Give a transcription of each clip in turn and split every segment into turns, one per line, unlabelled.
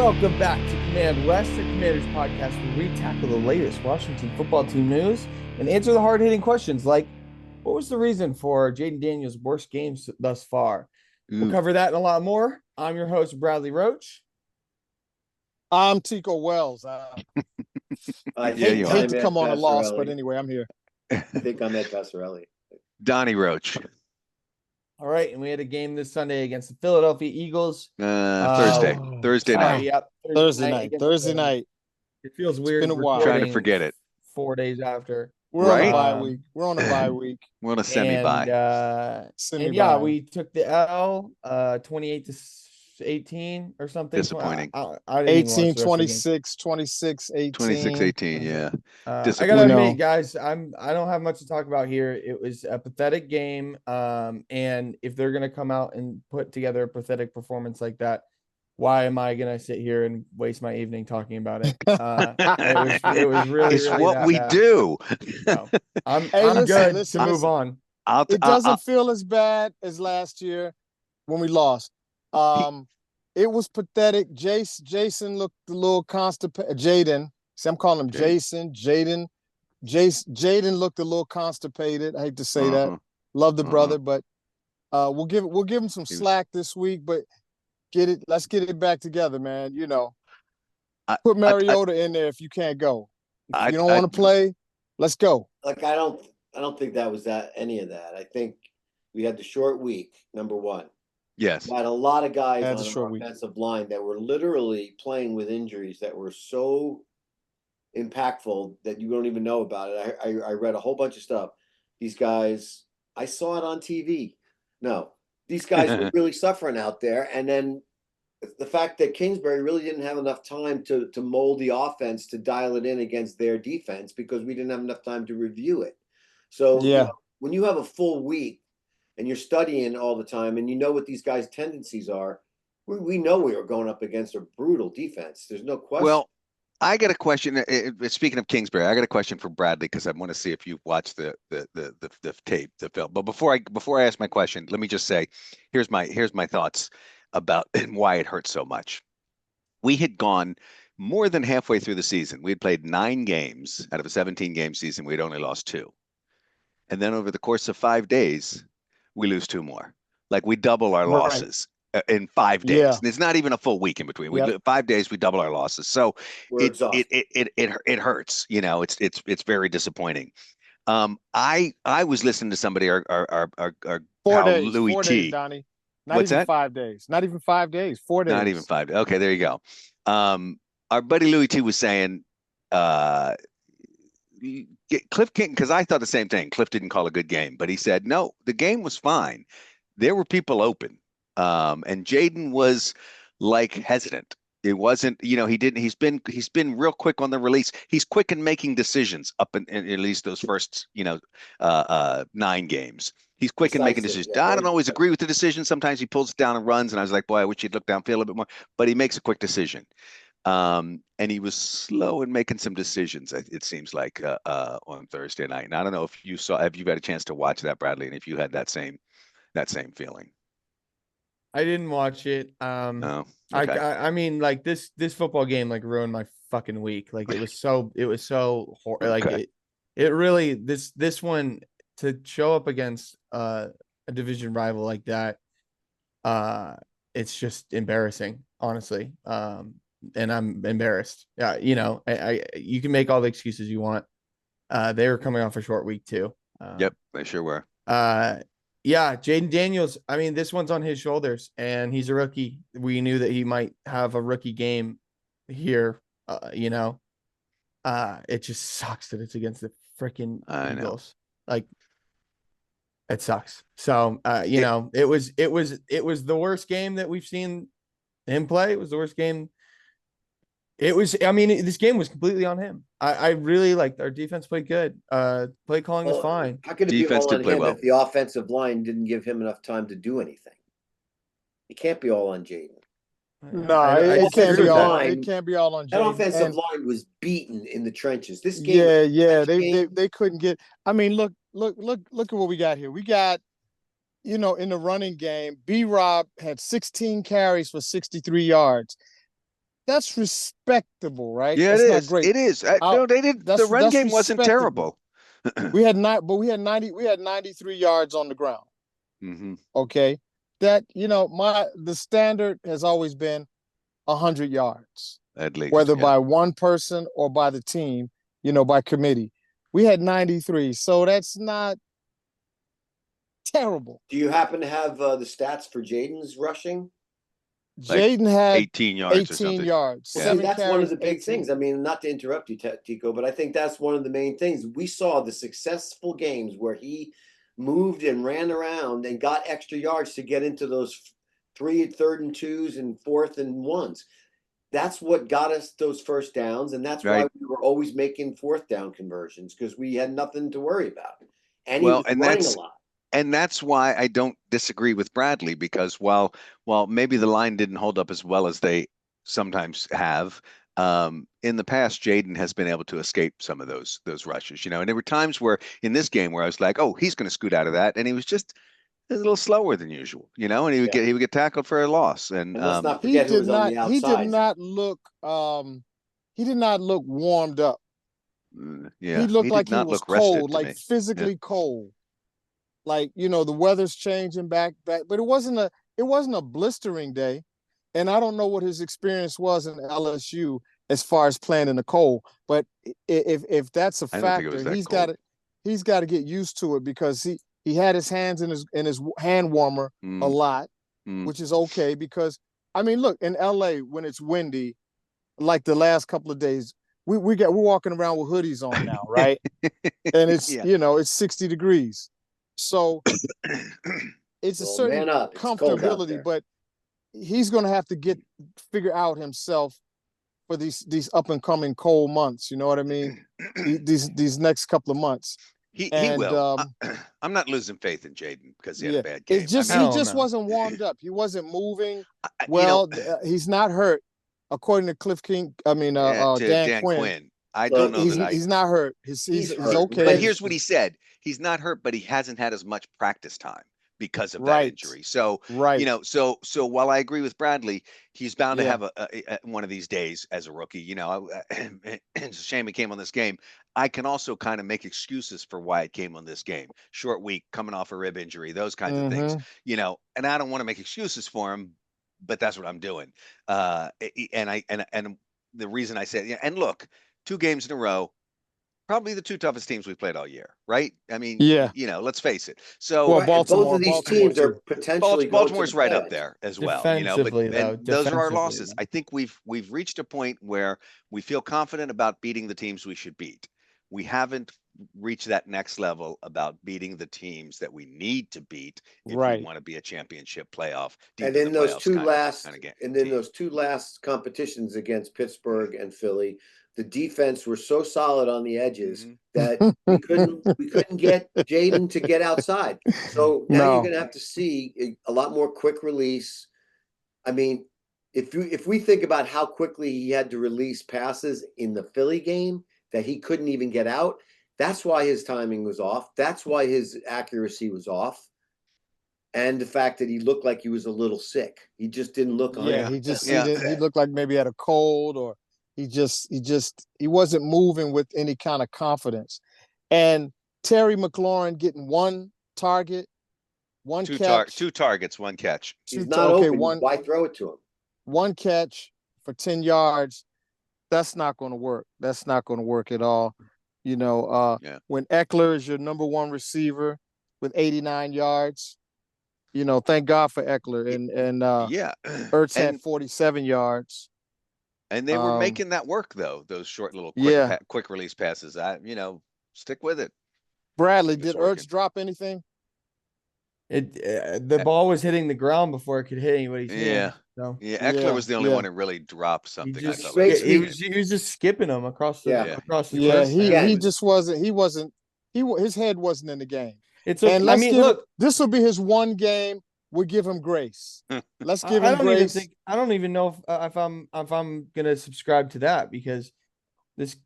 Welcome back to Command West, the Commanders podcast, where we tackle the latest Washington football team news and answer the hard-hitting questions like, what was the reason for Jayden Daniels' worst games thus far? We'll cover that and a lot more. I'm your host, Bradley Roach.
I'm Tico Wells.
I
hate to come on a loss, but anyway, I'm here.
I think I'm Ed Passarelli.
Donnie Roach.
All right, and we had a game this Sunday against the Philadelphia Eagles.
Thursday night.
Yep,
Thursday night.
It feels weird.
It's been a while.
Trying to forget it.
4 days after.
We're on a bye week. We're on a bye week.
We're on a semi-bye.
And we took the L 28-18 or something.
Disappointing.
I
18, 26, 26, 18.
26, 18, yeah.
I gotta admit, guys, I don't have much to talk about here. It was a pathetic game. And if they're gonna come out and put together a pathetic performance like that, why am I gonna sit here and waste my evening talking about it? It was really,
it's
really
what we
bad.
do.
So, I'm
listen,
good
listen,
to move on.
It doesn't feel as bad as last year when we lost. It was pathetic. Jason looked a little constipated. Jayden, see, I'm calling him Jason. Jayden looked a little constipated. I hate to say that. Love the brother, but we'll give him some slack this week. But let's get it back together, man. You know, put Mariota in there if you can't go. If you don't want to play, let's go.
Like I don't think that was any of that. I think we had the short week. Number one.
Yes.
We had a lot of guys on the offensive line that were literally playing with injuries that were so impactful that you don't even know about it. I read a whole bunch of stuff. These guys, I saw it on TV. No, these guys were really suffering out there. And then the fact that Kingsbury really didn't have enough time to mold the offense to dial it in against their defense because we didn't have enough time to review it. So when you have a full week, and you're studying all the time, and you know what these guys' tendencies are, we know we are going up against a brutal defense. There's no question.
Well, I got a question. Speaking of Kingsbury, I got a question for Bradley because I want to see if you've watched the tape, the film. But before I ask my question, let me just say, here's my thoughts about and why it hurts so much. We had gone more than halfway through the season. We had played 9 games out of a 17-game season. We'd only lost 2, and then over the course of 5 days, we lose 2 more. Like we double our losses in 5 days. And it's not even a full week in between. 5 days, we double our losses. So it hurts. You know, it's very disappointing. I was listening to somebody, our
4 days,
Louis
4
T.
days, Donnie. Not even 5 days. Not even 5 days. 4 days.
Not even 5 days. Okay, there you go. Our buddy Louis T was saying, Cliff King, because I thought the same thing. Cliff didn't call a good game, but he said, no, the game was fine. There were people open. And Jayden was like hesitant. It wasn't, he's been real quick on the release. He's quick in making decisions up in at least those first, 9 games. He's quick in making decisions. I don't always agree with the decision. Sometimes he pulls it down and runs. And I was like, boy, I wish he'd look downfield a little bit more, but he makes a quick decision. And he was slow in making some decisions, it seems like, on Thursday night. And I don't know if you have you had a chance to watch that, Bradley, and if you had that same feeling.
I didn't watch it.
Oh, okay.
I mean, like this football game like ruined my fucking week. Like it was so like it really this one to show up against a division rival like that. It's just embarrassing, honestly. And I'm embarrassed. Yeah, you can make all the excuses you want. They were coming off a short week too.
Yep, they sure were.
Jayden Daniels. I mean, this one's on his shoulders, and he's a rookie. We knew that he might have a rookie game here. It just sucks that it's against the freaking Eagles. Like, it sucks. So, it was the worst game that we've seen him play. It was the worst game. This game was completely on him. I really liked our defense played good. Play calling was fine.
How could it be all on him if the offensive line didn't give him enough time to do anything? It can't be all on Jayden.
No, it can't be all. It can't be all on Jayden.
That offensive line was beaten in the trenches. This game,
they couldn't get. I mean, look at what we got here. We got, in the running game, B-Rob had 16 carries for 63 yards. that's respectable, right?
Yeah, it
That's not
is.
great.
It is.
Out,
No, they did. The run
that's
game wasn't
respectable.
terrible.
We had 93 yards on the ground.
Hmm.
Okay. That, the standard has always been 100 yards,
At least,
whether
yeah.
by one person or by the team, by committee. We had 93, so that's not terrible.
Do you happen to have the stats for Jayden's rushing?
Like
Jayden had
18 yards or
18
something.
yards.
Well,
Yeah.
see,
7
that's one of
carries,
the big
18.
things. I mean, not to interrupt you, Tico, but I think that's one of the main things. We saw the successful games where he moved and ran around and got extra yards to get into those 3rd and 2s and 4th and 1s. That's what got us those first downs, and that's why
Right.
we were always making 4th down conversions, because we had nothing to worry about. And he
Well,
was
and
running a lot.
that's why I don't disagree with Bradley, because while maybe the line didn't hold up as well as they sometimes have, in the past, Jayden has been able to escape some of those rushes, and there were times where in this game where I was like, oh, he's going to scoot out of that, and he was just a little slower than usual, and he would get tackled for a loss, and
And let's not
He
forget who
did
was on
not
the
he did
outside.
not look he did not look warmed up.
yeah,
He looked
he
like
did
he
not
was
look rested
cold,
to
like
me.
physically cold. Like, the weather's changing back, but it wasn't a blistering day. And I don't know what his experience was in LSU as far as playing in the cold. But if that's a
I don't think it
factor,
was that
he's
cold.
got to get used to it, because he had his hands in his hand warmer a lot, which is okay, because I mean, look, in LA when it's windy, like the last couple of days, we're walking around with hoodies on now, right? And it's
Yeah.
it's 60 degrees. So it's a
Well,
certain
man up. It's cold out
comfortability,
there.
but he's going to have to figure out himself for these up and coming cold months. You know what I mean? These next couple of months.
He
And
will. I'm not losing faith in Jayden because he had a
yeah,
bad game.
it's just
I mean,
he just
no.
wasn't warmed up. He wasn't moving
you
well. He's not hurt, according to Cliff King. I mean,
to
Dan
Dan
Quinn.
Quinn. I don't know that
He's not hurt. He's
hurt.
okay.
But here's what he said: he's not hurt, but he hasn't had as much practice time because of that
Right.
injury. So
Right.
so while I agree with Bradley, he's bound to
Yeah.
have a one of these days as a rookie. It's a shame he came on this game. I can also kind of make excuses for why it came on this game. Short week, coming off a rib injury, those kinds of things. And I don't want to make excuses for him, but that's what I'm doing. And the reason I said, yeah, and look, 2 games in a row, probably the 2 toughest teams we've played all year, right? I mean,
Yeah.
let's face it. So
Well,
Right, and both of these
Baltimore
teams are
too.
potentially going to
Baltimore's
the
right up
playoffs.
there as well,
Defensively, though,
and those are our
defensively,
losses.
though.
I think we've reached a point where we feel confident about beating the teams we should beat. We haven't reached that next level about beating the teams that we need to beat if we
Right.
want to be a championship playoff, deep
And
in
in
the
those
playoffs
two
kind of
last,
game.
and then those 2 last competitions against Pittsburgh and Philly, the defense were so solid on the edges that we couldn't get Jayden to get outside. So now you're
No.
going to have to see a lot more quick release. I mean, if we think about how quickly he had to release passes in the Philly game that he couldn't even get out, that's why his timing was off. That's why his accuracy was off. And the fact that he looked like he was a little sick. He just didn't look.
Yeah, he
fit.
looked like maybe he had a cold, or he wasn't moving with any kind of confidence. And Terry McLaurin getting 1 target, 1 catch,
2 targets, 1 catch.
He's not open. Why throw it to him?
1 catch for 10 yards. That's not going to work. That's not going to work at all. When Eckler is your number 1 receiver with 89 yards, thank God for Eckler, and Ertz had 47 yards.
And they were making that work, though, those short little quick release passes. Stick with it.
Bradley, did Ertz drop anything?
The ball was hitting the ground before it could hit anybody's hand. So.
Yeah, Eckler was the only one who really dropped something.
He was just skipping them across the cliff.
He just wasn't. His head wasn't in the game.
It's okay.
And look, this will be his 1 game. We'll give him grace. Let's give him grace.
I don't even know if I'm gonna subscribe to that, because this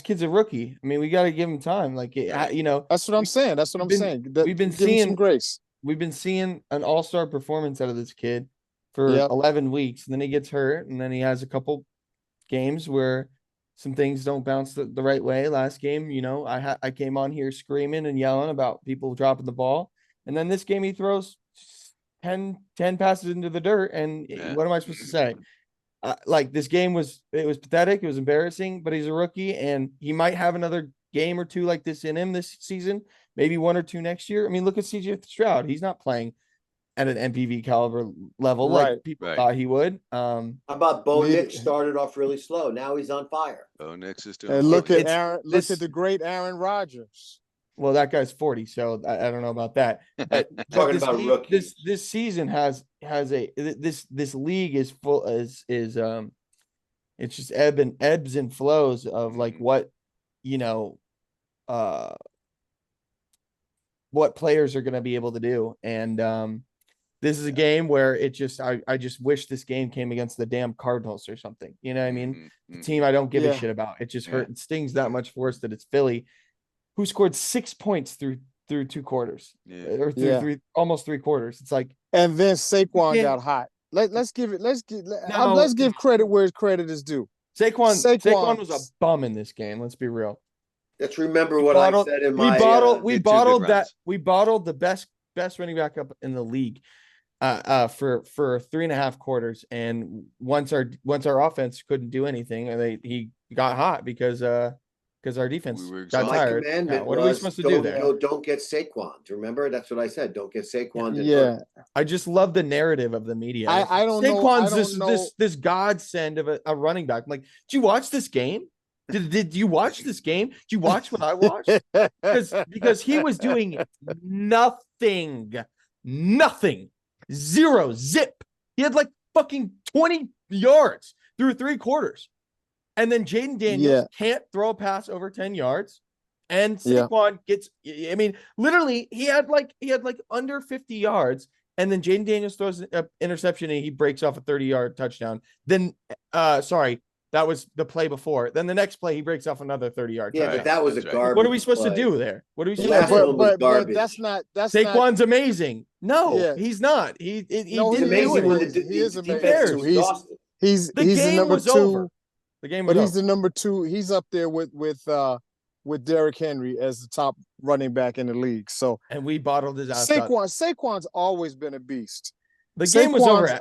kid's a rookie. I mean, we got to give him time. Like,
that's what I'm saying. That's what I'm saying.
We've been seeing some grace. We've been seeing an all-star performance out of this kid for 11 weeks, and then he gets hurt, and then he has a couple games where some things don't bounce the right way. Last game, I came on here screaming and yelling about people dropping the ball. And then this game, he throws 10 passes into the dirt. And what am I supposed to say? Like this game was pathetic. It was embarrassing, but he's a rookie and he might have another game or two like this in him this season, maybe one or two next year. I mean, look at CJ Stroud. He's not playing at an MPV caliber level like people thought he would.
How about Bo Nix started off really slow. Now he's on fire.
Bo Nix is doing.
And look at the great Aaron Rodgers.
Well, that guy's 40, so I don't know about that. But
talking about rookies.
This season has this league is full it's just ebbs and flows of like what what players are going to be able to do. And this is a game where I just wish this game came against the damn Cardinals or something. You know what I mean? The team I don't give a shit about. It just hurt. It stings that much for us that it's Philly, who scored 6 points through 2 quarters or through almost 3 quarters. It's like,
and then Saquon got hot. Let's give credit where credit is due.
Saquon was a bum in this game. Let's be real.
Let's remember what I said in my.
We bottled the best running back up in the league for 3.5 quarters, and once our offense couldn't do anything, he got hot because our defense got tired. What are we supposed to do there?
Don't get Saquon. Remember, that's what I said. Don't get Saquon.
I just love the narrative of the media.
I don't know.
Saquon's this godsend of a running back. I'm like, did you watch this game? Did you watch this game? Did you watch what I watched? Because he was doing nothing, 0 zip. He had like fucking 20 yards through 3 quarters. And then Jayden Daniels can't throw a pass over 10 yards. And Saquon gets, I mean, literally he had like under 50 yards. And then Jayden Daniels throws an interception and he breaks off a 30-yard touchdown. Then, that was the play before. Then the next play, he breaks off another 30-yard.
Yeah, but that was a garbage.
What are we supposed to do there? What are we supposed to do?
But that's not.
Saquon's amazing. No, he's not. He didn't do it.
He is amazing. He's the number 2.
Over. The game was
over. He's the number 2. He's up there with Derrick Henry as the top running back in the league. So
and we bottled his ass.
Saquon's always been a beast.
The game was over.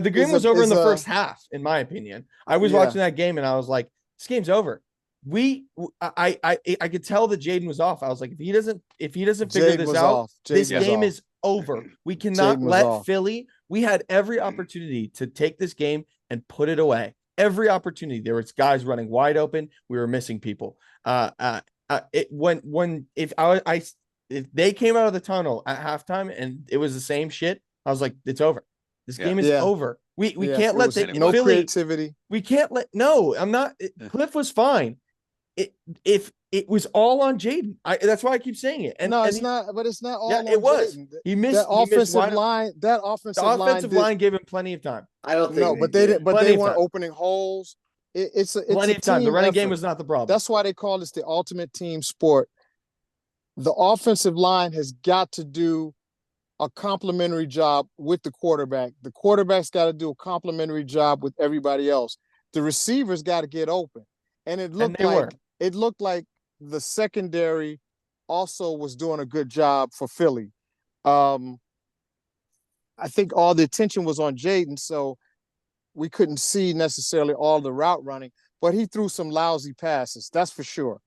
The game was over in the first half, in my opinion. I was watching that game and I was like, "This game's over." I could tell that Jayden was off. I was like, if he doesn't figure this out, this game is over. We cannot let Philly. We had every opportunity to take this game and put it away. Every opportunity. There was guys running wide open. We were missing people. If they came out of the tunnel at halftime and it was the same shit, I was like, it's over. This game is over. We can't let
no Philly, creativity.
We can't let I'm not. Cliff was fine. If it was all on Jayden. That's why I keep saying it.
It's not. But it's not all.
Yeah,
on
it was.
Jayden.
He missed
that offensive line. That offensive
line gave him plenty of time.
I don't think.
But they didn't. But they weren't opening holes. It's
plenty of time. The running game was not the problem.
That's why they call this the ultimate team sport. The offensive line has got to do a complementary job with the quarterback. The quarterback's got to do a complementary job with everybody else. The receivers got to get open. And it looked like the secondary also was doing a good job for Philly. I think all the attention was on Jayden, so we couldn't see necessarily all the route running, but he threw some lousy passes. That's for sure.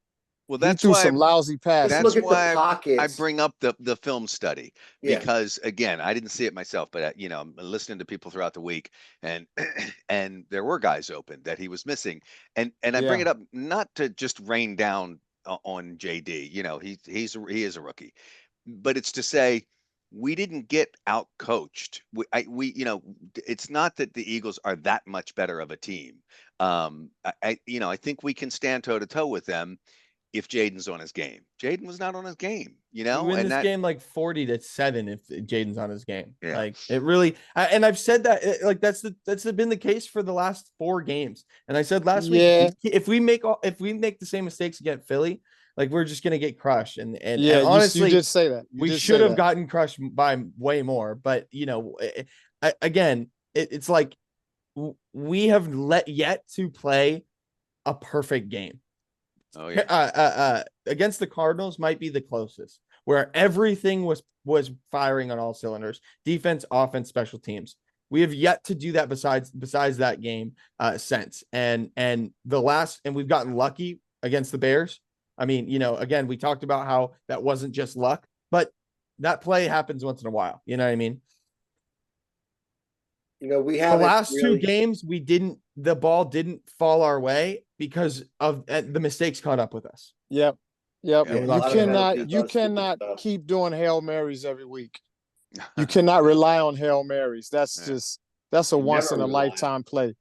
Well, that's why
some lousy passes.
That's why I bring up the film study because again, I didn't see it myself, but I'm listening to people throughout the week, and there were guys open that he was missing, and I bring it up not to just rain down on JD. He is a rookie, but it's to say we didn't get out coached. It's not that the Eagles are that much better of a team. I think we can stand toe to toe with them. If Jayden's on his game, Jayden was not on his game,
We win this game like 40-7 if Jayden's on his game. Yeah. Like it really, and I've said that that's been the case for the last 4 games. And I said last week, if we make the same mistakes against Philly, like we're just gonna get crushed. And honestly,
you just say that
we should have gotten crushed by way more. But again, it's like we have yet to play a perfect game.
Oh yeah.
Against the Cardinals might be the closest, where everything was firing on all cylinders, defense, offense, special teams. We have yet to do that besides that game since. And we've gotten lucky against the Bears. I mean, again, we talked about how that wasn't just luck, but that play happens once in a while. You know what I mean?
We
have the last two games, the ball didn't fall our way because of the mistakes caught up with us.
Yep.
Yeah,
you cannot keep doing Hail Marys every week. You cannot rely on Hail Marys. That's a once in a lifetime play.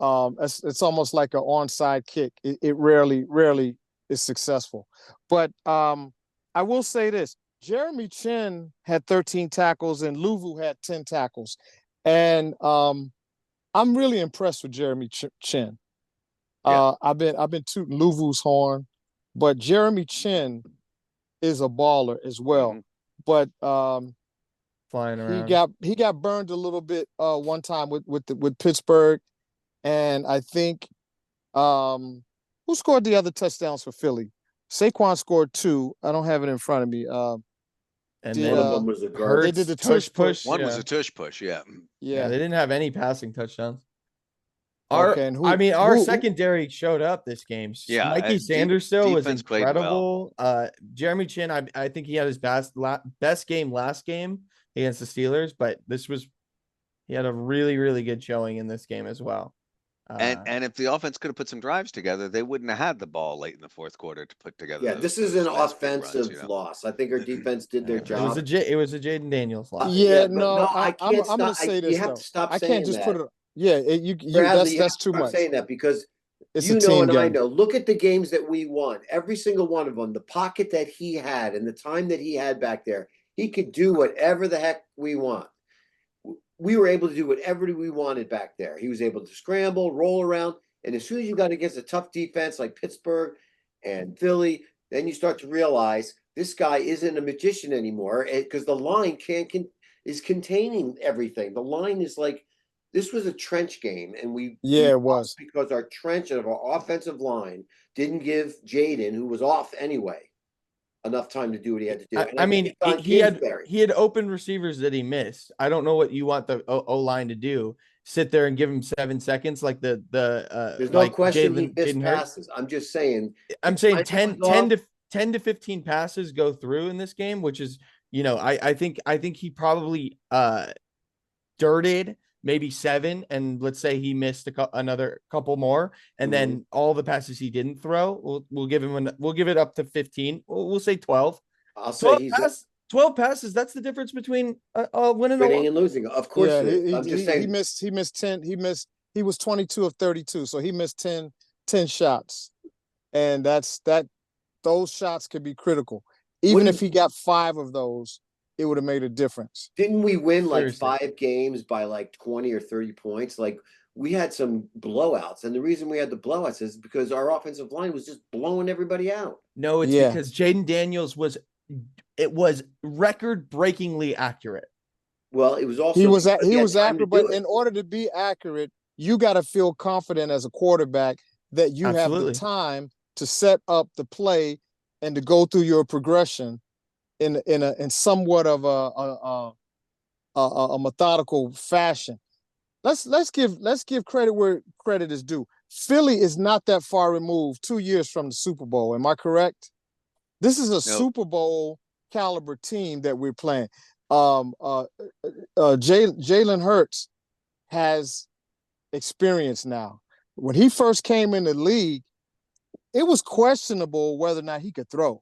It's almost like an onside kick. It rarely is successful. But I will say this: Jeremy Chin had 13 tackles and Luvu had 10 tackles, and I'm really impressed with Jeremy Chin. I've been tooting Luvu's horn, but Jeremy Chin is a baller as well.
Mm-hmm.
But
flying around,
he got burned a little bit one time with Pittsburgh, and I think who scored the other touchdowns for Philly? Saquon scored 2. I don't have it in front of me.
And then one of them was a guard.
They did the tush push.
One was a tush push. Yeah.
Yeah, they didn't have any passing touchdowns.
Our
secondary showed up this game.
Yeah,
Mikey Sanders still was
incredible.
Jeremy Chin, I think he had his best game last game against the Steelers, but he had a really, really good showing in this game as well.
And if the offense could have put some drives together, they wouldn't have had the ball late in the fourth quarter to put together.
Yeah, this is an offensive loss. I think our defense did their job.
It was a Jayden Daniels loss.
I can't
I'm going to say this.
You have to stop saying that.
I can't just put it. Yeah, that's too much.
I'm saying that because
it's a team game.
I know. Look at the games that we won. Every single one of them. The pocket that he had and the time that he had back there, he could do whatever the heck we want. We were able to do whatever we wanted back there. He was able to scramble, roll around, and as soon as you got against a tough defense like Pittsburgh and Philly, then you start to realize this guy isn't a magician anymore because the line is containing everything. The line is like. This was a trench game, and
it was
because our trench of our offensive line didn't give Jayden, who was off anyway, enough time to do what he had to do.
He had open receivers that he missed. I don't know what you want the O line to do. Sit there and give him 7 seconds like the
there's no question he missed passes. I'm just saying.
I'm saying 10 to 15 passes go through in this game, which is I think he probably dirted maybe 7, and let's say he missed another couple more, and then all the passes he didn't throw, we'll give it up to 15. We'll say 12.
I'll say
12 passes. That's the difference between winning
and losing. Of course, I'm just saying
he missed 10. He was 22 of 32, so he missed 10 shots, and those shots could be critical. Even if he got 5 of those, it would have made a difference.
Didn't we win like 5 games by like 20 or 30 points? Like we had some blowouts. And the reason we had the blowouts is because our offensive line was just blowing everybody out.
No, it's because Jayden Daniels was record-breakingly accurate.
Well, it was also
he was accurate, but in order to be accurate, you got to feel confident as a quarterback that you have the time to set up the play and to go through your progression in somewhat of a methodical fashion. Let's give credit where credit is due. Philly is not that far removed, 2 years from the Super Bowl. Am I correct? This is a Super Bowl caliber team that we're playing. Jalen Hurts has experience now. When he first came in the league, it was questionable whether or not he could throw.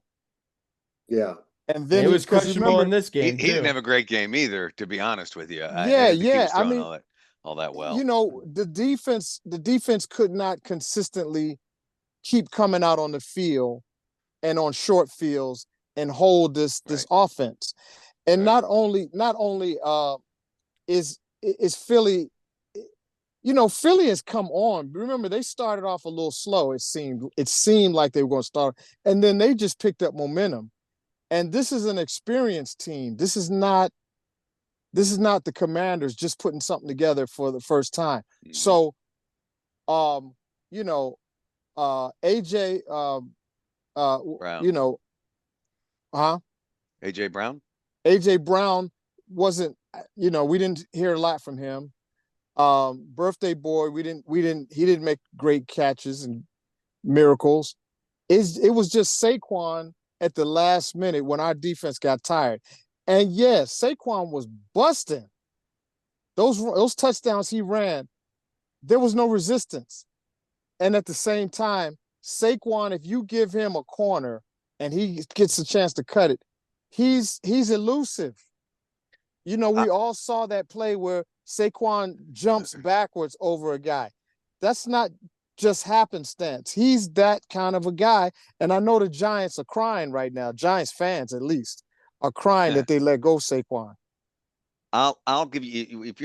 Yeah.
And then it was questionable in this game.
He didn't have a great game either, to be honest with you.
I mean,
all that well.
The defense could not consistently keep coming out on the field and on short fields and hold this offense. And not only is Philly, Philly has come on. Remember, they started off a little slow. It seemed like they were going to start, and then they just picked up momentum. And this is an experienced team. This is not This is not the Commanders just putting something together for the first time.
Mhm.
So, you know, AJ,
Brown.
you know,
AJ Brown.
AJ Brown wasn't, we didn't hear a lot from him. Birthday boy, he didn't make great catches and miracles. It was just Saquon at the last minute when our defense got tired. And yes, Saquon was busting. Those touchdowns he ran, there was no resistance. And at the same time, Saquon, if you give him a corner and he gets a chance to cut it, he's elusive. We all saw that play where Saquon jumps backwards over a guy. That's not just happenstance. He's that kind of a guy. And I know the Giants are crying right now. Giants fans, at least, are crying that they let go Saquon.
I'll give you, if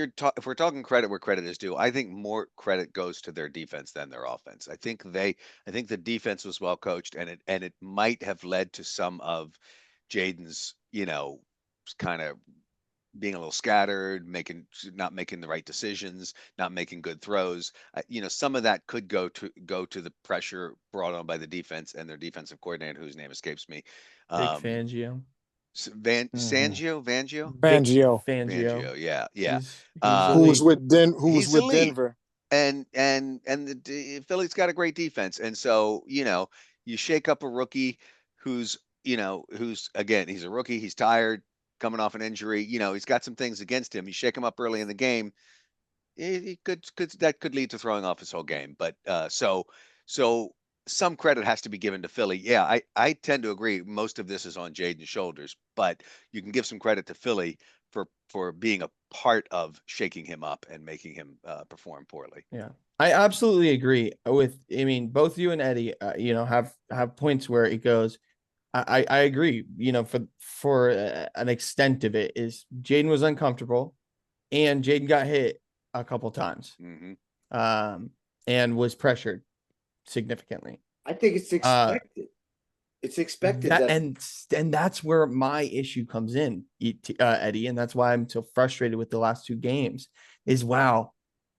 we're talking credit where credit is due, I think more credit goes to their defense than their offense. I think the defense was well coached, and it might have led to some of Jayden's, kind of being a little scattered, not making the right decisions, not making good throws. Some of that could go to the pressure brought on by the defense and their defensive coordinator, whose name escapes me.
Vic Fangio.
Fangio?
Fangio.
Yeah.
He's
Who was with
elite.
Denver.
And Philly's got a great defense. And so, you shake up a rookie who's again, he's a rookie, he's tired, coming off an injury, he's got some things against him. You shake him up early in the game, that could lead to throwing off his whole game. But so some credit has to be given to Philly. Yeah, I tend to agree. Most of this is on Jayden's shoulders, but you can give some credit to Philly for being a part of shaking him up and making him perform poorly.
Yeah, I absolutely agree with. I mean, both you and Eddie, have points where it goes. I agree. For an extent of it is Jayden was uncomfortable, and Jayden got hit a couple times, and was pressured significantly.
I think it's expected. It's expected
and that's where my issue comes in, Eddie, and that's why I'm so frustrated with the last two games. Is wow,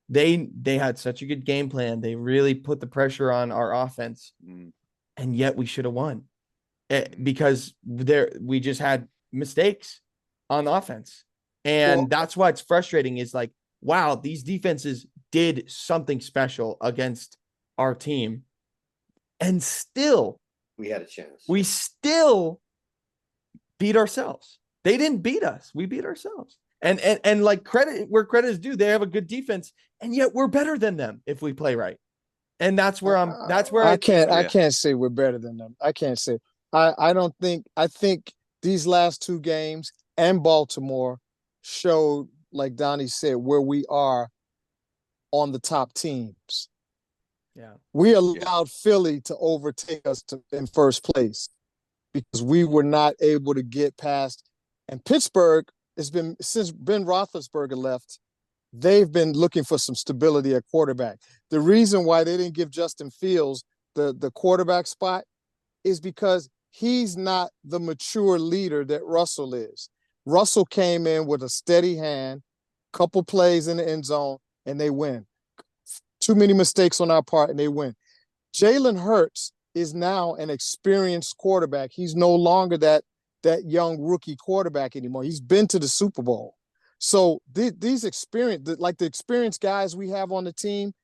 they had such a good game plan. They really put the pressure on our offense, and yet we should have won because we just had mistakes on offense, and that's why it's frustrating. Is like, wow, these defenses did something special against our team, and still
we had a chance.
We still beat ourselves. They didn't beat us. We beat ourselves. And like credit where credit is due, they have a good defense, and yet we're better than them if we play right. And that's where I
can't say we're better than them. I can't say. I think these last two games and Baltimore showed, like Donnie said, where we are on the top teams.
Yeah,
we allowed Philly to overtake us in first place because we were not able to get past. And Pittsburgh has been, since Ben Roethlisberger left, they've been looking for some stability at quarterback. The reason why they didn't give Justin Fields the quarterback spot is because he's not the mature leader that Russell is. Russell came in with a steady hand, couple plays in the end zone, and they win. Too many mistakes on our part, and they win. Jalen Hurts is now an experienced quarterback. He's no longer that young rookie quarterback anymore. He's been to the Super Bowl. So these experienced guys we have on the team,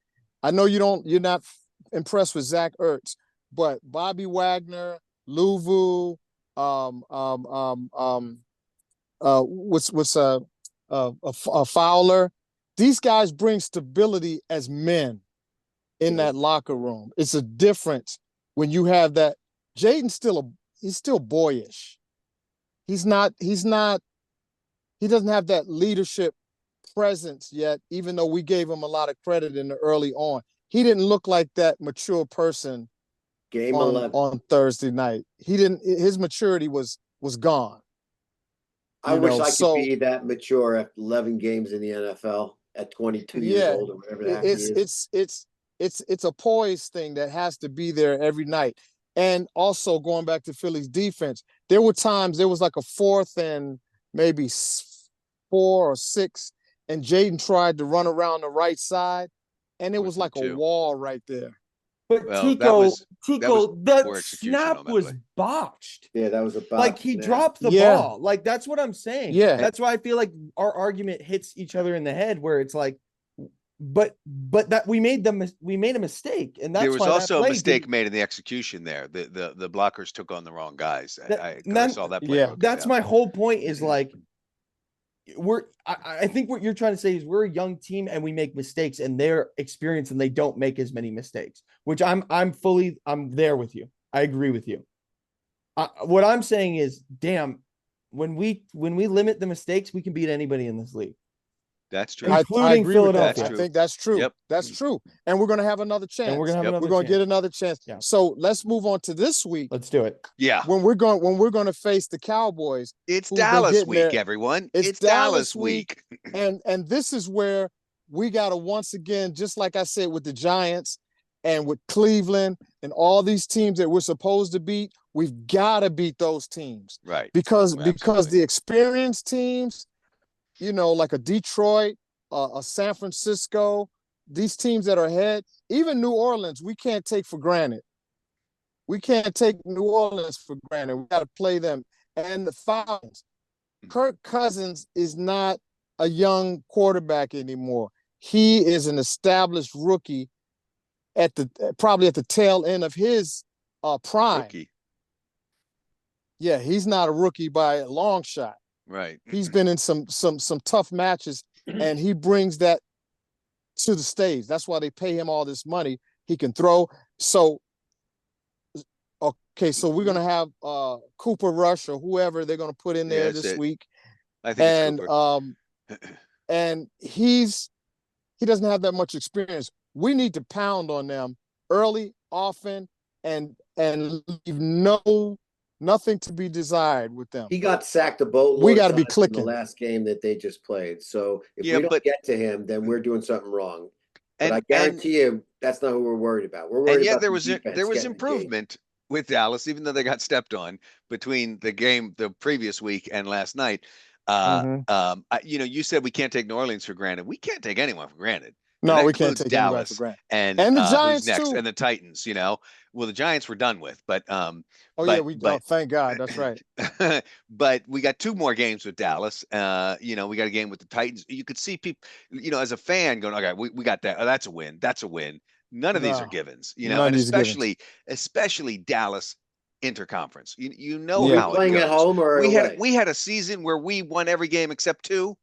I know you're not impressed with Zach Ertz, but Bobby Wagner, Louvu, Fowler. These guys bring stability as men in that locker room. It's a difference when you have that. Jayden's he's still boyish. He doesn't have that leadership presence yet, even though we gave him a lot of credit in the early on. He didn't look like that mature person on Thursday night. His maturity was gone.
I wish I could be that mature after 11 games in the NFL at 22 years old or whatever that is.
It's a poise thing that has to be there every night. And also going back to Philly's defense, there were times there was like a 4th and maybe 4 or 6, and Jayden tried to run around the right side, and it was like a
2.
wall right there.
But
Well, that was
that
poor execution
snap was
ultimately.
botched.
Yeah, that was a
Like
botch
he
snap.
dropped the
Yeah.
ball. Like that's what I'm saying.
Yeah.
That's why I feel like our argument hits each other in the head, where it's like, but that we made a mistake, and that's
There was
why
also
that
a
play
mistake
didn't-
made in the execution there. The blockers took on the wrong guys.
That-
I
none-
saw that play.
yeah.
broken
That's
down.
my whole point. Is like I think what you're trying to say is we're a young team and we make mistakes, and they're experienced and they don't make as many mistakes. Which I'm there with you. I agree with you. What I'm saying is, damn, when we limit the mistakes, we can beat anybody in this league.
That's true.
I
Including
agree with that.
Philadelphia.
I
True.
think that's true.
Yep.
That's true. And we're going to have another chance.
And we're gonna have
Yep.
another.
We're going to get
chance.
another chance.
Yeah.
So let's move on to this week.
Let's do it.
Yeah.
When we're going to face the Cowboys,
It's
who've been
Dallas
getting
week,
there.
everyone.
It's
Dallas
Dallas
week.
and this is where we got to once again, just like I said with the Giants and with Cleveland and all these teams that we're supposed to beat, we've got to beat those teams.
Right.
Because
Absolutely.
the experienced teams, like a Detroit, a San Francisco, these teams that are ahead, even New Orleans, we can't take for granted. We can't take New Orleans for granted. We got to play them. And the Falcons, Kirk Cousins is not a young quarterback anymore. He is an established rookie probably at the tail end of his prime.
Rookie.
Yeah, he's not a rookie by a long shot.
Right.
He's been in some tough matches, and he brings that to the stage. That's why they pay him all this money. He can throw. So, okay, so we're gonna have Cooper Rush or whoever they're gonna put in there this week,
I think it's Cooper.
And he doesn't have that much experience. We need to pound on them early, often, and leave nothing to be desired with them.
He got sacked a boatload.
We got to be
in
clicking
the last game that they just played. So if we don't get to him, then we're doing something wrong. But I guarantee you, that's not who we're worried about. We're worried
and yet
about
there was improvement with Dallas, even though they got stepped on between the previous week and last night. You said we can't take New Orleans for granted. We can't take anyone for granted.
No, we can't take
Dallas
for granted.
And
the Giants
who's next,
too.
and the Titans. Well, the Giants were done with, but
thank God, that's right.
But we got 2 more games with Dallas. We got a game with the Titans. You could see people, as a fan going, okay, we got that. Oh, that's a win. That's a win. None of these are givens, and especially Dallas interconference. How
playing
it goes.
at home or
we had a season where we won every game except 2.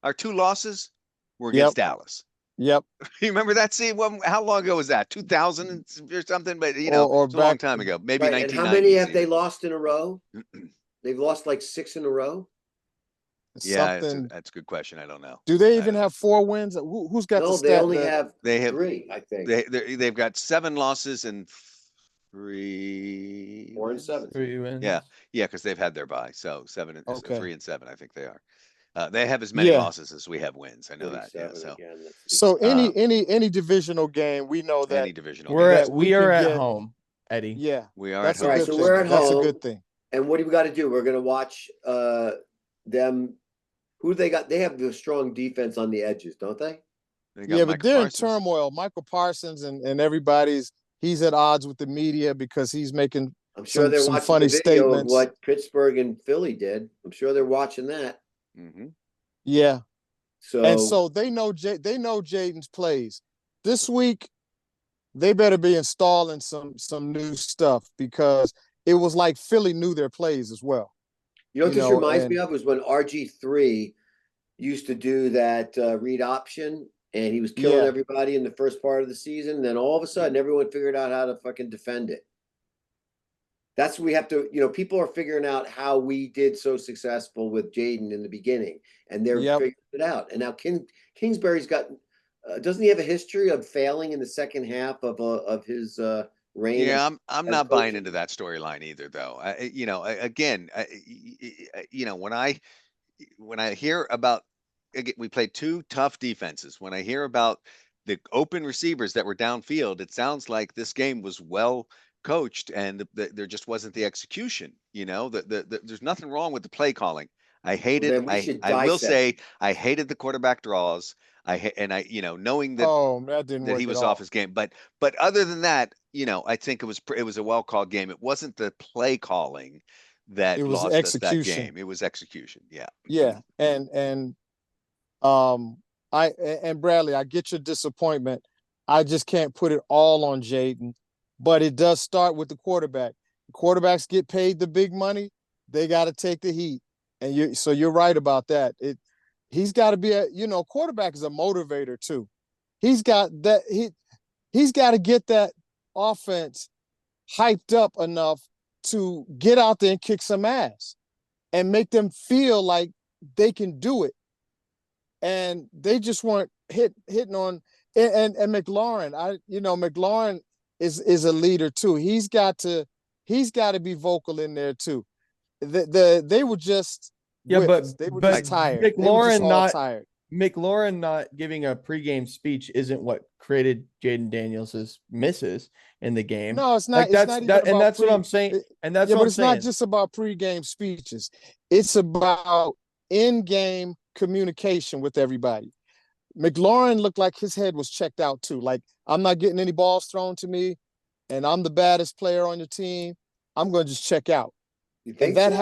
Our 2 losses were against Dallas.
Yep.
You remember that scene? How long ago was that? 2000 or something? But it's a long time ago. Maybe 1990.
And how many have they lost in a row? They've lost like 6 in a row.
Yeah, that's a good question. I don't know.
Do they even have 4 wins? Who's got the stat?
They only have 3, I think.
They've got 7 losses and 3
4 and 7.
3 wins.
Yeah, because they've had their bye. So 3 and 7, I think they are. They have as many losses as we have wins. I know that. Yeah,
so any divisional game, we know that
any divisional.
We are at home, Eddie.
Yeah,
we are
at
home.
Right, so we're at home.
That's a good thing.
And what do we got to do? We're going to watch them. Who they got? They have the strong defense on the edges, don't they?
But they're in turmoil. Michael Parsons and he's at odds with the media because he's making
I'm sure they're watching
funny
the video
statements.
of what Pittsburgh and Philly did. I'm sure they're watching that.
Mm-hmm.
Yeah.
So
they know Jayden's plays. This week, they better be installing some new stuff because it was like Philly knew their plays as well.
You know what this reminds me of was when RG3 used to do that read option and he was killing everybody in the first part of the season. And then all of a sudden, everyone figured out how to fucking defend it. That's what we have to, people are figuring out how we did so successful with Jayden in the beginning, and they're figuring it out. And now Kingsbury's got, doesn't he have a history of failing in the second half of his reign?
Yeah, I'm not buying into that storyline either, though. When I hear about, we played 2 tough defenses. When I hear about the open receivers that were downfield, it sounds like this game was well coached and there just wasn't the execution. There's nothing wrong with the play calling. I hated.
then we should
I will
dissect.
say I hated the quarterback draws. Knowing that
that didn't
that
work
he
at
was
all.
off his game, but other than that, I think it was a well called game. It wasn't the play calling that
It was
lost us that
execution.
game. It was execution. Yeah.
Yeah, and and Bradley, I get your disappointment. I just can't put it all on Jayden, but it does start with the quarterback. Quarterbacks get paid the big money; they got to take the heat, and you're right about that. He's got to be quarterback is a motivator too. He's got that he's got to get that offense hyped up enough to get out there and kick some ass and make them feel like they can do it. And they just weren't hitting on and McLaurin. McLaurin is a leader too. He's got to be vocal in there too. They were just they were just tired.
McLaurin not giving a pregame speech isn't what created Jayden Daniels's misses in the game.
No, it's not.
That's what I'm saying. And that's what I'm saying.
It's not just about pregame speeches. It's about in-game communication with everybody. McLaurin looked like his head was checked out too. Like, I'm not getting any balls thrown to me, and I'm the baddest player on your team. I'm going to just check out.
You think
that
so?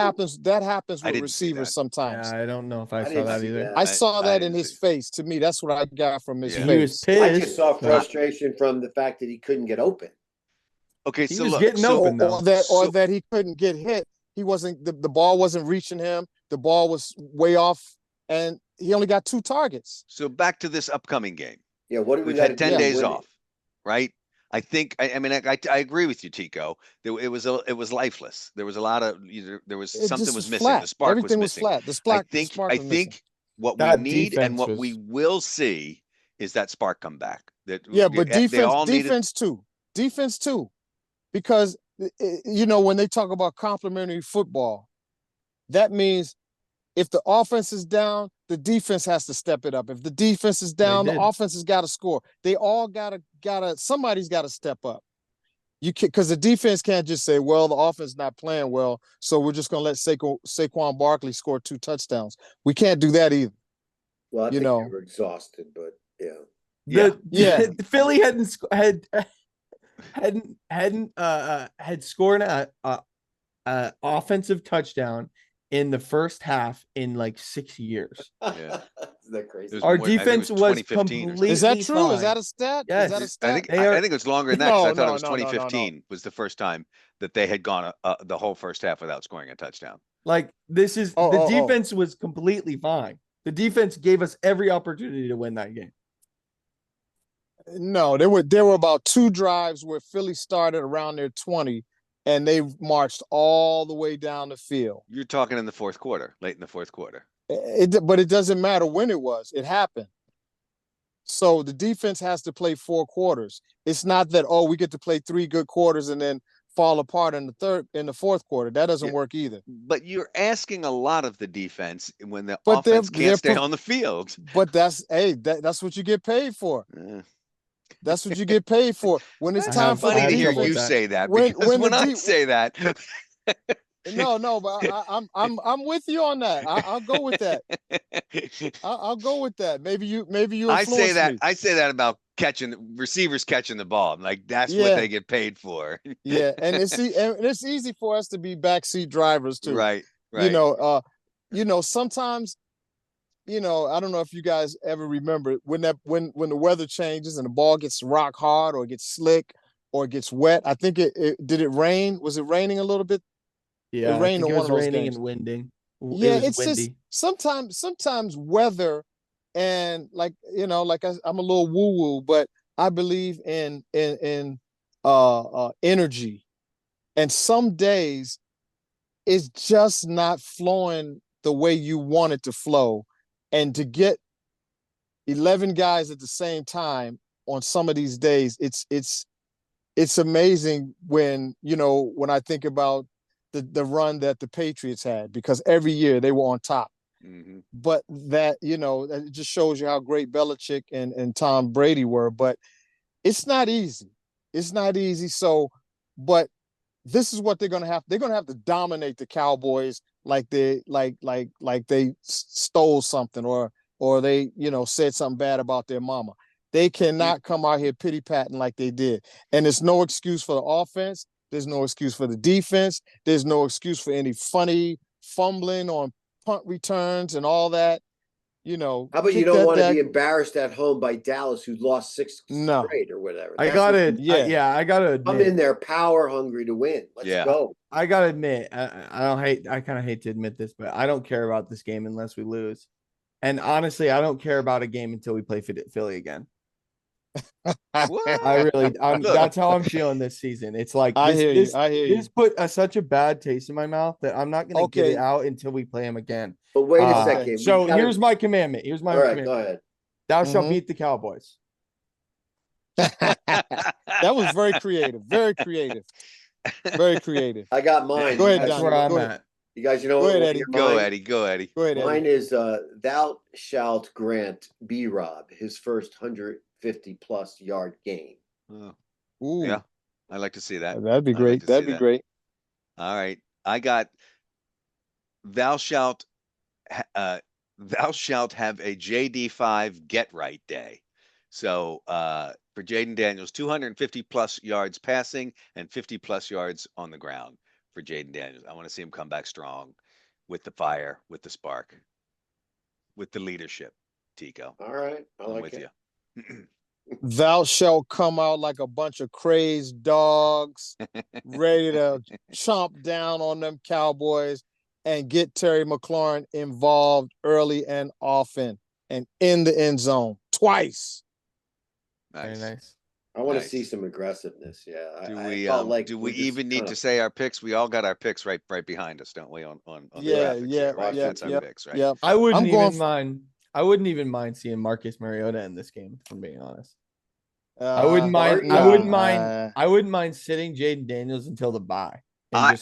happens with receivers sometimes.
Yeah, I don't know if I saw that either.
I saw that in his face. To me, that's what I got from his face.
He was pissed.
I just saw frustration from the fact that he couldn't get open.
Okay,
he
so
was
look,
getting open though.
Or that he couldn't get hit. He wasn't the ball wasn't reaching him. The ball was way off, and he only got 2 targets.
So back to this upcoming game.
Yeah, what do we
We've had 10 days off, right? I think I agree with you, Tico. It was lifeless. There was a lot of something was missing.
Flat.
The spark
Everything
was missing.
flat.
I think what we need and what we will see is that spark come back. But defense too, because when they talk about complementary football, that means if the offense is down, the defense has to step it up. If the defense is down, the offense has got to score. They all somebody's got to step up. Because the defense can't just say, well, the offense is not playing well, so we're just going to let Saquon Barkley score 2 touchdowns. We can't do that either.
Well, I think they were exhausted, but yeah.
Philly had scored an offensive touchdown in the first half in like 6 years.
Yeah. Is that crazy?
Our defense was completely
Is that true?
fine.
Is that a stat?
Yes.
Is that a stat?
I think it's longer than that because I thought it was 2015 was the first time that they had gone the whole first half without scoring a touchdown.
Like the defense was completely fine. The defense gave us every opportunity to win that game.
No, there were about 2 drives where Philly started around their 20 and they marched all the way down the field.
You're talking in the fourth quarter, late in the fourth quarter.
But it doesn't matter when it was. It happened. So the defense has to play 4 quarters. It's not that, we get to play 3 good quarters and then fall apart in the fourth quarter. That doesn't work either.
But you're asking a lot of the defense when the offense can't stay on the field.
But that's what you get paid for. That's what you get paid for. When it's time for
funny to hear you say that, because when I say that.
No, but I'm with you on that. I'll go with that. I'll go with that. Maybe you.
I say that about receivers catching the ball. Like that's what they get paid for.
Yeah, and it's easy for us to be backseat drivers too.
Right.
Sometimes. I don't know if you guys ever remember when the weather changes and the ball gets rock hard or gets slick or gets wet. I think did it rain? Was it raining a little bit?
Yeah,
it rained
it
was
raining
games.
and winding.
Yeah, it's windy. Just sometimes weather and I'm a little woo woo, but I believe in energy, and some days it's just not flowing the way you want it to flow. And to get 11 guys at the same time on some of these days, it's amazing when I think about the run that the Patriots had, because every year they were on top.
Mm-hmm.
But that it just shows you how great Belichick and Tom Brady were. But it's not easy. It's not easy. So, but this is what they're gonna have. They're gonna have to dominate the Cowboys like they stole something or they said something bad about their mama. They cannot come out here pity patting like they did. And there's no excuse for the offense. There's no excuse for the defense. There's no excuse for any funny fumbling on punt returns and all that.
How about you don't want to be embarrassed at home by Dallas, who lost 6 straight or whatever?
I gotta admit,
I'm in there power hungry to win. Let's go.
I gotta admit, I kind of hate to admit this, but I don't care about this game unless we lose. And honestly, I don't care about a game until we play Philly again. That's how I'm feeling this season. It's like
I hear you.
This put such a bad taste in my mouth that I'm not going to get it out until we play him again.
But wait a second.
So here's my commandment. Here's my commandment.
Go ahead.
Thou shalt beat the Cowboys.
That was very creative. Very creative. Very creative.
I got mine.
Go ahead,
That's
Johnny.
where I'm at.
You guys,
Go ahead, Eddie.
Go, Eddie. Go, Eddie.
Go ahead, Eddie.
Mine is thou shalt grant B-Rob his first 150+ yard game.
Oh.
Ooh.
Yeah, I'd like to see that.
That'd be great. That'd be great.
All right, I got thou shalt have a JD5 get right day. So for Jayden Daniels, 250+ yards passing and 50+ yards on the ground for Jayden Daniels. I want to see him come back strong with the fire, with the spark, with the leadership. Tico.
All right,
I'm with you.
Thou shalt come out like a bunch of crazed dogs, ready to chomp down on them Cowboys and get Terry McLaurin involved early and often and in the end zone twice.
Nice.
Very nice.
I want to see some aggressiveness. Yeah.
Do we even need to say our picks? We all got our picks right behind us, don't we? On
yeah,
That's our picks, right?
Yeah.
I wouldn't even mind seeing Marcus Mariota in this game, if I'm being honest. I wouldn't mind. I wouldn't mind sitting Jayden Daniels until the bye.
I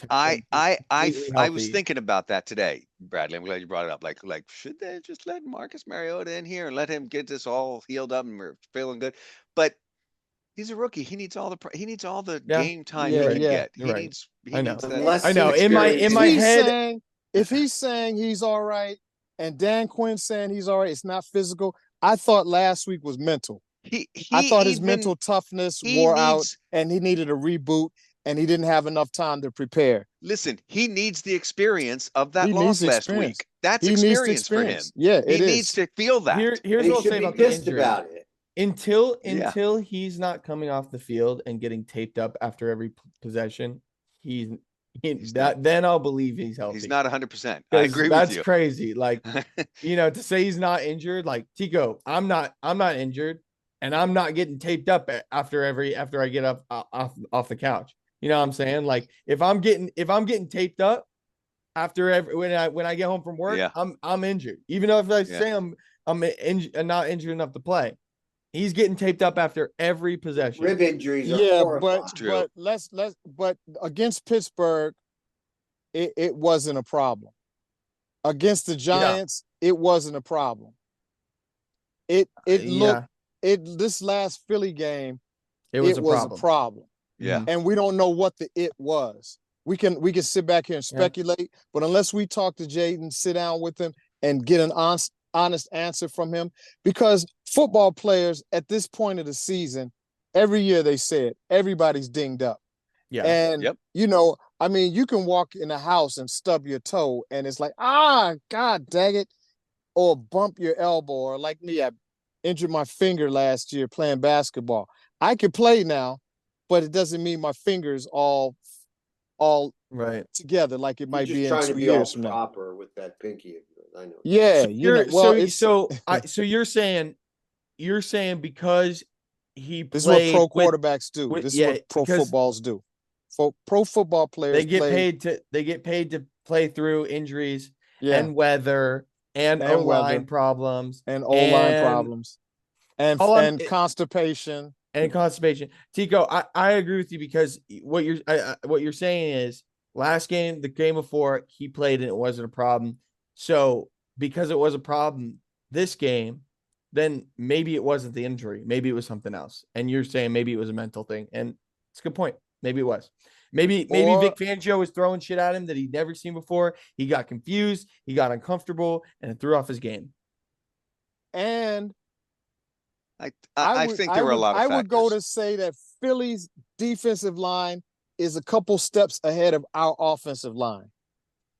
was thinking about that today, Bradley. I'm glad you brought it up. Like, should they just let Marcus Mariota in here and let him get this all healed up and we're feeling good? But he's a rookie. He needs all the game time he can get. He needs that.
I know. In my head,
if he's saying he's all right and Dan Quinn's saying he's all right, it's not physical. I thought last week was mental. I thought his mental toughness wore out and he needed a reboot and he didn't have enough time to prepare.
Listen, he needs the experience of that loss last week. That's experience for him.
Yeah,
he needs to feel that.
Here's what I'll say about the injury.
About it.
Until he's not coming off the field and getting taped up after every possession, then I'll believe he's healthy.
He's not 100%. I agree with you.
That's crazy. Like, to say he's not injured, like Tico, I'm not injured and I'm not getting taped up after I get up off the couch. You know what I'm saying? Like if I'm getting taped up after when I get home from work, I'm injured. Even though if I say I'm not injured enough to play. He's getting taped up after every possession.
Rib injuries are
but against Pittsburgh, it wasn't a problem. Against the Giants, it wasn't a problem. This last Philly game, it was a problem.
Yeah.
And we don't know what the it was. We can sit back here and speculate, but unless we talk to Jayden, sit down with him and get an honest answer from him, because football players at this point of the season, every year they say it, everybody's dinged up.
Yeah.
And you can walk in the house and stub your toe and it's like, God dang it, or bump your elbow, or like me, I injured my finger last year playing basketball. I can play now, but it doesn't mean my fingers all
right
together like it might be in 2
years
years from now.
Proper with that pinky. I know.
Yeah,
so you're saying because he
this is what pro quarterbacks do. This is what pro footballs do. Pro football players
they get paid to play through injuries and weather and O-line problems
and O-line problems and constipation.
And constipation. Tico, I agree with you because what you're saying is last game, the game before, he played and it wasn't a problem. So because it was a problem this game, then maybe it wasn't the injury. Maybe it was something else. And you're saying maybe it was a mental thing. And it's a good point. Maybe it was. Maybe Vic Fangio was throwing shit at him that he'd never seen before. He got confused, he got uncomfortable, and it threw off his game.
And
I think there were a lot of factors.
I would go to say that Philly's defensive line is a couple steps ahead of our offensive line.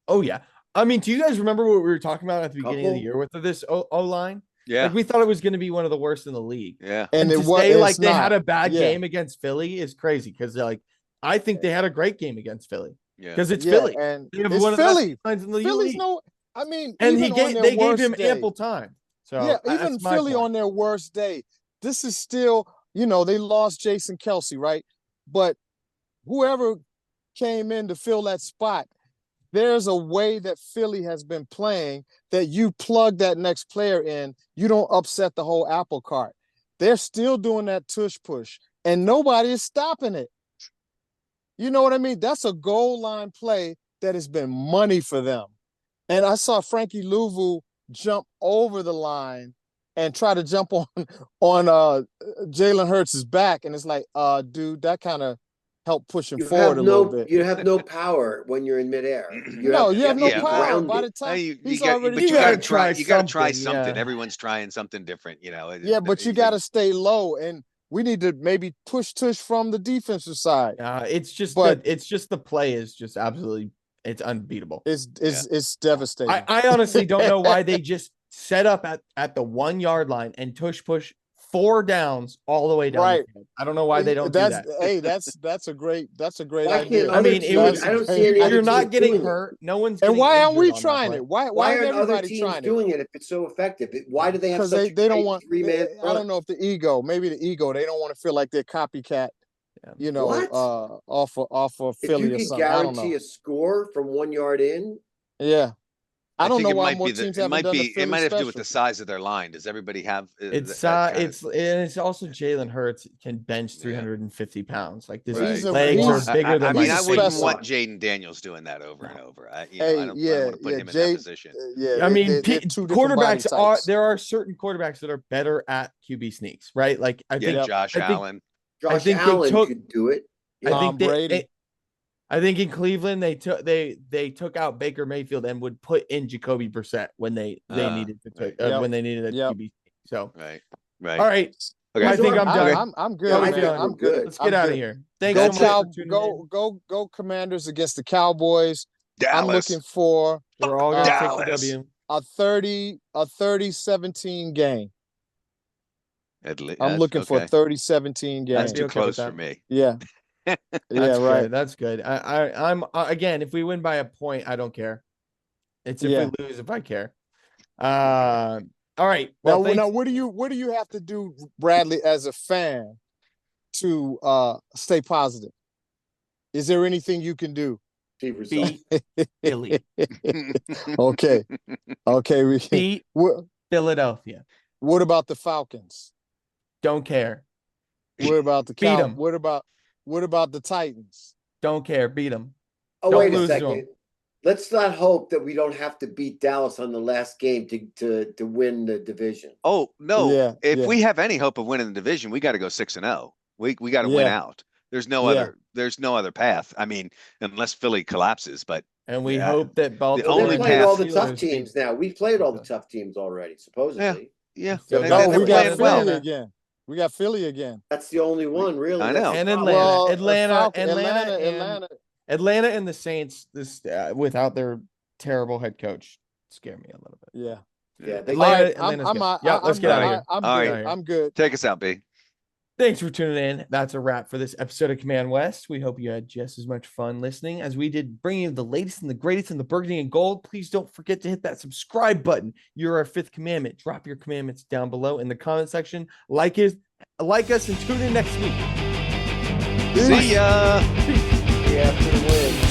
Oh, yeah. I mean, do you guys remember what we were talking about at the beginning of the year with this O-line?
Yeah.
Like, we thought it was going to be one of the worst in the league.
Yeah.
And
to
it was
say, like, they
not.
had a bad game against Philly is crazy because, like, I think they had a great game against Philly.
Yeah.
Because it's Philly.
And
they have
it's
one
Philly.
Of the lines in the
Philly's
league.
no, I mean,
and they gave him
day,
ample time. So
yeah, even Philly on their worst day, this is still, they lost Jason Kelsey, right? But whoever came in to fill that spot, there's a way that Philly has been playing that you plug that next player in, you don't upset the whole apple cart. They're still doing that tush push, and nobody is stopping it. You know what I mean? That's a goal line play that has been money for them. And I saw Frankie Louvu jump over the line and try to jump on Jalen Hurts' back, and it's like, dude, that kind of help push him forward a little bit.
You have no power when you're in midair.
You have no power. By the time
you
he's
got,
already,
but you got to try. You got to try
something.
something.
Yeah.
Everyone's trying something different.
Yeah, but you got to stay low, and we need to maybe push tush from the defensive side.
It's just the play is just absolutely, it's unbeatable.
It's devastating.
I honestly don't know why they just set up at the 1 yard line and tush push 4 downs all the way down.
Right.
The field. I don't know why they don't do that.
Hey, that's a great
why
idea.
I mean, I don't see any.
If you're not getting hurt, no one's.
And why aren't we trying it? Why
aren't
everybody
other teams
trying
doing it if it's so effective? Why do they have?
Because they don't want. I don't know if the ego, maybe the ego. They don't want to feel like they're copycat. Yeah. Off of Philly or something.
If you can guarantee a score from 1 yard in.
Yeah. I don't know why
more teams
haven't done the Philly
It might have to do with
special.
the size of their line. Does everybody have?
It's also Jalen Hurts can bench 350 pounds. Like this,
Right.
legs are bigger than.
I mean,
he's
I wouldn't
special.
want Jayden Daniels doing that over and over. I don't want to put him in that position.
Yeah,
I mean,
they're two different
quarterbacks
body types.
there are certain quarterbacks that are better at QB sneaks, right? Like I think
Josh Allen.
Josh Allen could do it.
I think I think in Cleveland they took out Baker Mayfield and would put in Jacoby Brissett when they needed to when they needed a QB. So
right.
All right.
Okay.
I think I'm done.
I'm good.
I'm good.
Let's get out of here. Thanks
Go
so much for tuning in.
go Commanders against the Cowboys.
Dallas.
I'm looking for
We're all gonna take the W.
a 30-17 game. I'm looking for a 30-17 game.
That's too close for me.
Yeah. Right.
That's good. I'm again, if we win by a point, I don't care. It's if we lose if I care. All right. Well,
now what do you have to do, Bradley, as a fan to stay positive? Is there anything you can do?
Beat Philly.
Okay. We
beat Philadelphia.
What about the Falcons?
Don't care.
What about the
Beat 'em.
What about the Titans?
Don't care. Beat them.
Oh, wait a second. Let's not hope that we don't have to beat Dallas on the last game to win the division.
Oh no!
Yeah,
if we have any hope of winning the division, we got to go 6-0. We got to win out. There's no other path. I mean, unless Philly collapses, but
and we hope that Baltimore.
We've played all the tough teams now. We've played all the tough teams already, supposedly.
Yeah.
So
we
they're
got
playing
Philly
well.
again. We got Philly again.
That's the only one, really.
I know.
And
Atlanta.
Atlanta and the Saints. This without their terrible head coach scare me a little bit.
Yeah.
Let's get out of here.
I'm good.
Take us out, B.
Thanks for tuning in. That's a wrap for this episode of Command West. We hope you had just as much fun listening as we did bringing you the latest and the greatest in the burgundy and gold. Please don't forget to hit that subscribe button. You're our 5th commandment. Drop your commandments down below in the comment section. Like us and tune in next week.
See ya.
Yeah, to the win.